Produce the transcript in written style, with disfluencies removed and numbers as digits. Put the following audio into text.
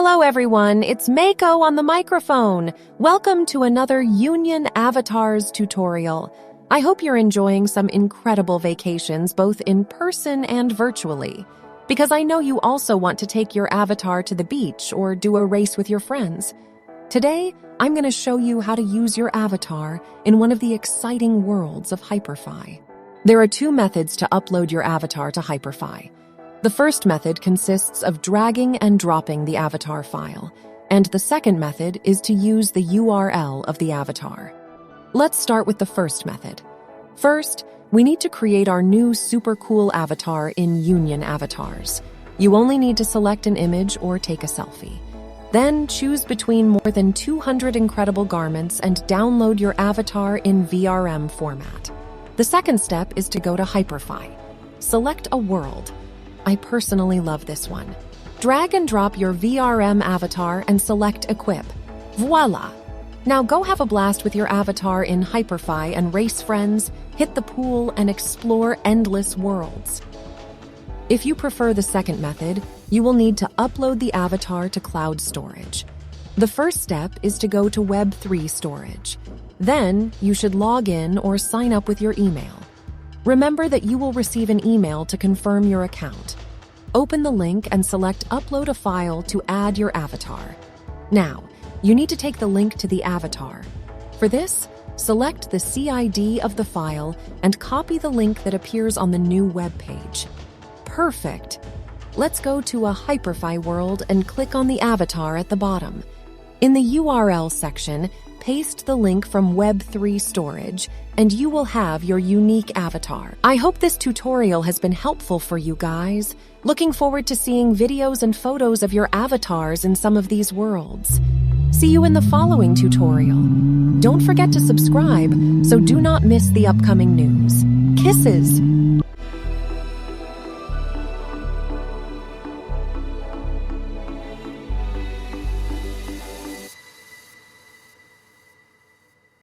Hello everyone, it's Mako on the microphone. Welcome to another Union Avatars tutorial. I hope you're enjoying some incredible vacations both in person and virtually, because I know you also want to take your avatar to the beach or do a race with your friends. Today, I'm going to show you how to use your avatar in one of the exciting worlds of Hyperfy. There are two methods to upload your avatar to Hyperfy. The first method consists of dragging and dropping the avatar file, and the second method is to use the URL of the avatar. Let's start with the first method. First, we need to create our new super cool avatar in Union Avatars. You only need to select an image or take a selfie. Then choose between more than 200 incredible garments and download your avatar in VRM format. The second step is to go to Hyperfy. Select a world. I personally love this one. Drag and drop your VRM avatar and select Equip. Voila! Now go have a blast with your avatar in Hyperfy and race friends, hit the pool, and explore endless worlds. If you prefer the second method, you will need to upload the avatar to cloud storage. The first step is to go to Web3 storage. Then, you should log in or sign up with your email. Remember that you will receive an email to confirm your account. Open the link and select Upload a file to add your avatar. Now, you need to take the link to the avatar. For this, select the CID of the file and copy the link that appears on the new web page. Perfect! Let's go to a Hyperfy world and click on the avatar at the bottom. In the URL section, paste the link from Web3 storage, and you will have your unique avatar. I hope this tutorial has been helpful for you guys. Looking forward to seeing videos and photos of your avatars in some of these worlds. See you in the following tutorial. Don't forget to subscribe so do not miss the upcoming news. Kisses!